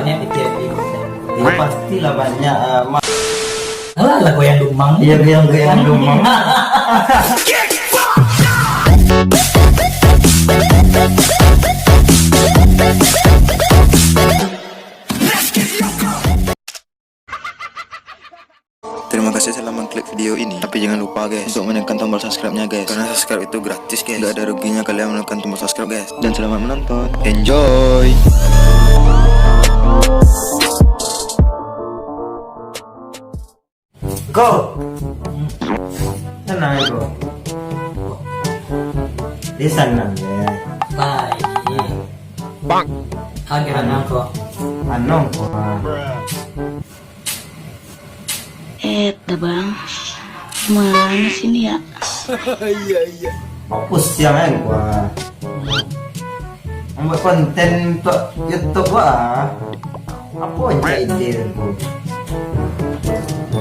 banyak di TV. Ya pastilah banyak. Alah goyang dumang. Iya goyang dumang. Terima kasih telah mengklik video ini. Tapi jangan lupa guys untuk menekan tombol subscribe-nya guys. Karena subscribe itu gratis guys. Gak ada ruginya kalian menekan tombol subscribe guys. Dan selamat menonton. Enjoy. Go. Tenang go. Di sana ya. Baik. Bang. Kageran aku. Anong ko. Bang, mana sini ya? Iya. Fokus yang gua. Membuat konten untuk YouTube gua. Apa aja ide itu?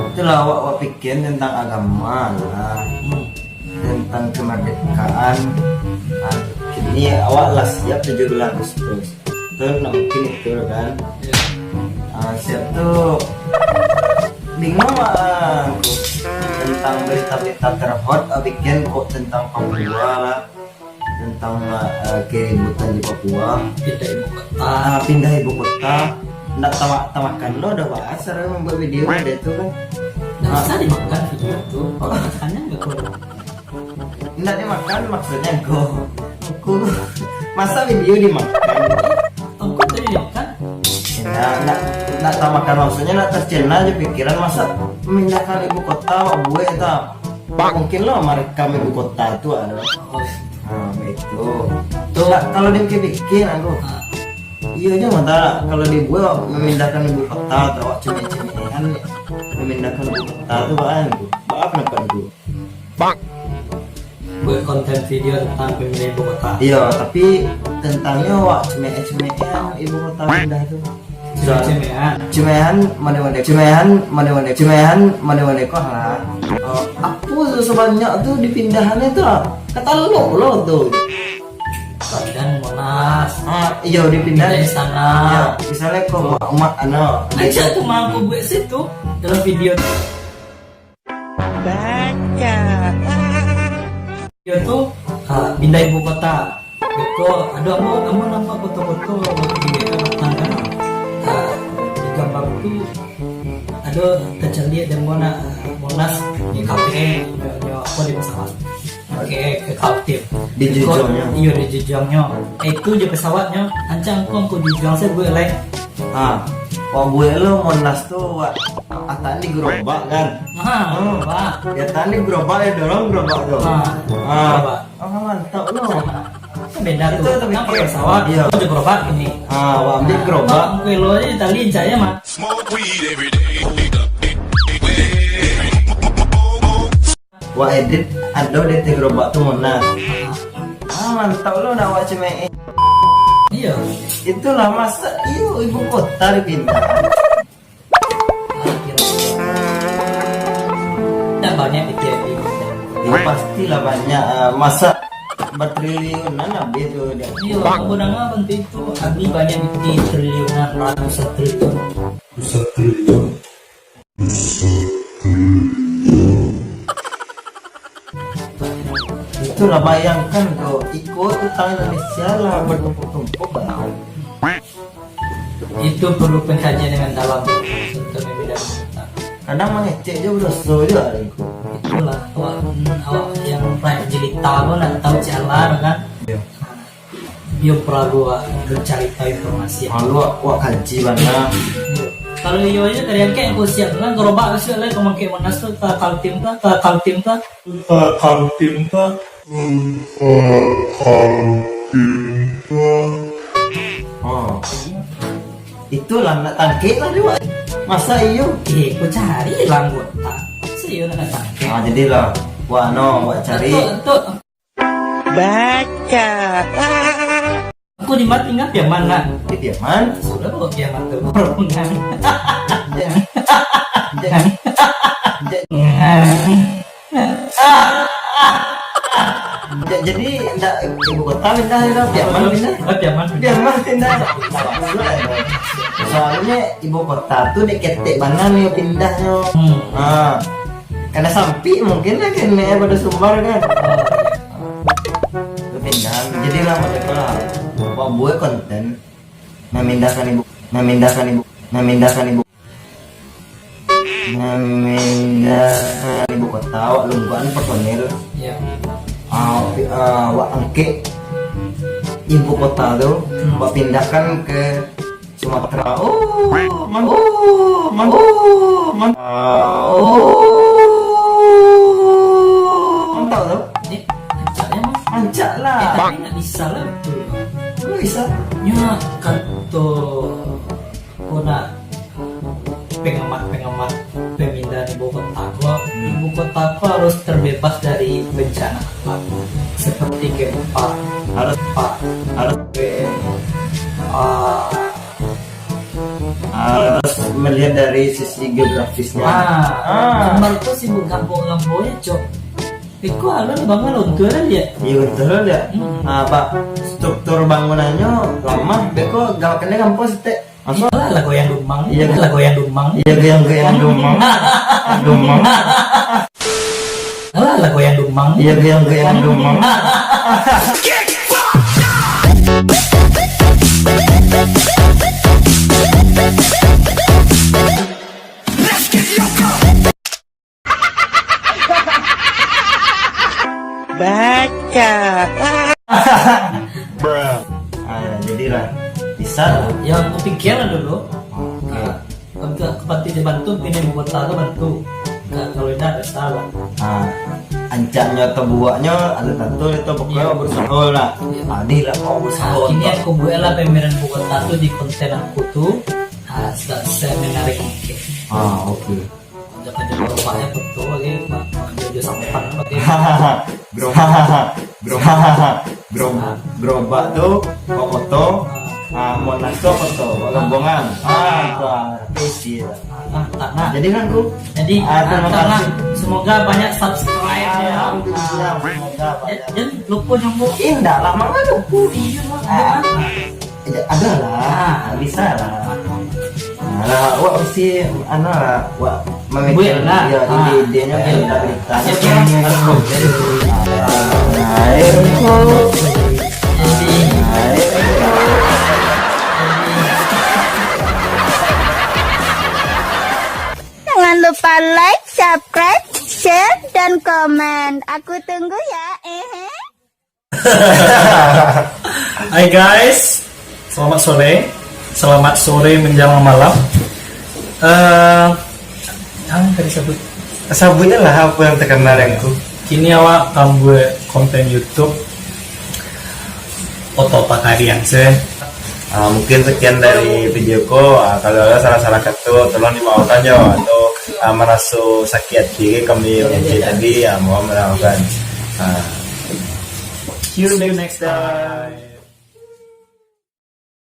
Itulah awak pikir tentang agama lah, tentang kemerdekaan. Kini awak lah siap 17 Agustus. Itu nak mungkin itu kan? Siap tuh. Bingung aku tentang berita-berita terhot bikin kok tentang Papua lah, tentang keributan di Papua, pindah ibu kota. Nggak tamakan lo udah bahas cara membuat video ada itu kan. Nggak bisa dimakan video itu. Makannya nggak perlu. Nggak dimakan maksudnya aku masa video dimakan. Aku tadi dimakan. Nggak tamakan maksudnya nggak tercena aja pikiran masa memindahkan ibu kota gue tak mungkin lo merekam ibu kota itu ada. Itu tuh kalau dibikin aku iya aja mata kalau di gue memindahkan ibu kota atau cumi-cumian memindahkan ibu kota itu bahan maaf kenapa itu buat konten video tentang pemindahan ibu kota. Iya tapi tentangnya wak cumi-cumian ibu kota pindah itu cumehan mana kok lah. Apa tuh sebanyak tuh dipindahannya tuh kata lo tuh. Dan Monas. Iya dipindah di sana. Ya, misalnya kok umat aja tuh mampu buat situ dalam video. Baca. Video tuh pindah ibu kota. Beko, aduh kamu nampak foto-foto di tangga. Di gambar itu aduh terceliat dan Monas di kafe apa di pesawat. Oke, ke kapten di jujongnya. Iya di jujongnya. Itu di pesawatnya. Ancang aku jujong saya gue like. Gue lo Monas tuh tadi gerobak kan. Pak. Ya tadi gerobak ya dorong gerobak tuh. Mantap lo. Beda tuh. Itu Kan pakai pesawat. Iya. Itu gerobak ini. Ambil gerobak. Gue lo aja tali saya mah. Wah edit ada di gerobak tuh Monas. Mantap lo nak wak ceme. Iya. Itulah masa ibu kota dipindah. Tidak banyak di TV. Ya pastilah banyak masa bertriliunan habis itu dia. Iya, kemudian apa itu? Abi banyak di triliunan, ratusan triliun. Itulah bayangkan kau ikut utang Indonesia lah bertumpuk-tumpuk kan. Itu perlu pengkajian dengan dalam untuk membedakan. Kadang mengecek juga berdosa juga itu. Itulah awak yang rakyat jelita pun nak tahu jalan kan. Dia perlu mencari tahu informasi. Malu wak kaji mana. Kalau iyo aja dari yang kayak aku siap kan gerobak sih lah kau makai Monas tuh kaltim ta. Itulah nak tangkik lah juga. Masa iyo? Aku cari lah anggota. Serius nak tangkik. Jadilah wak cari. Tuh. Baca. Aku di mati ingat yang mana? Di Diaman. Sudah bawa kiamat tuh. Jadi enggak ibu kota pindah itu Diaman pindah. Diaman. Diaman pindah. soalnya ibu kota tuh diketek mana nih pindahnya. Karena sampai mungkin lah kena pada Sumbar kan. Pindah jadi lah mereka lah buat konten memindahkan ibu kota wak lungguan personil wak angke ibu kota tuh wak pindahkan ke Sumatera. Mantap tuh. Ancak lah. Tapi nggak bisa lah betul. Nggak bisa. Ya kata kona pengamat pemindahan ibu kota. Kalau ibu kota apa harus terbebas dari bencana alam seperti gempa, harus melihat dari sisi geografisnya. Kembar itu sibuk kampung-kampungnya cok. Iku ada bangun untuk ya. Iya betul ya. Pak struktur bangunannya lama. Beko gak kena kampus teh. Iya lah goyang dumang. Iya lah goyang dumang. Iya goyang dumang. Dumang. Lah goyang dumang. Iya goyang dumang. Baca. Jadilah bisa. Ya kepikiran dulu. Kebantu dibantu pindah ibu kota itu bantu. Kalau ini ada salah. Ancaknya atau buahnya ada tentu itu pokoknya berusaha lah. Adil lah kau berusaha. Ini aku buat lah pemeran ibu kota itu di konten aku tuh. Saya menarik mungkin. Oke. Jangan bapaknya betul lagi dia sampan pakai gerobak tuh foto monas tuh foto rombongan isi tanah. jadi kan ku Jadi terima kasih. semoga banyak subscribe ya. Alhamdulillah semoga banyak. Dan lupa nyambung. Indah lama kan lupa Iya ada lah bisa lah. Nah, wah si lah, wah memikir lah. ya ide-idenya berita. Jangan lupa like, subscribe, share, dan komen. Aku tunggu ya. Hai guys, selamat sore menjelang malam. Jangan tadi Sabunnya lah apa yang terkenal aku. kini awak kamu konten YouTube foto pakaian sih. Mungkin sekian dari videoku. Kalau ada salah-salah kata tolong dimaafkan ya. Atau merasa sakit hati kami tadi mohon melakukan. See you next time.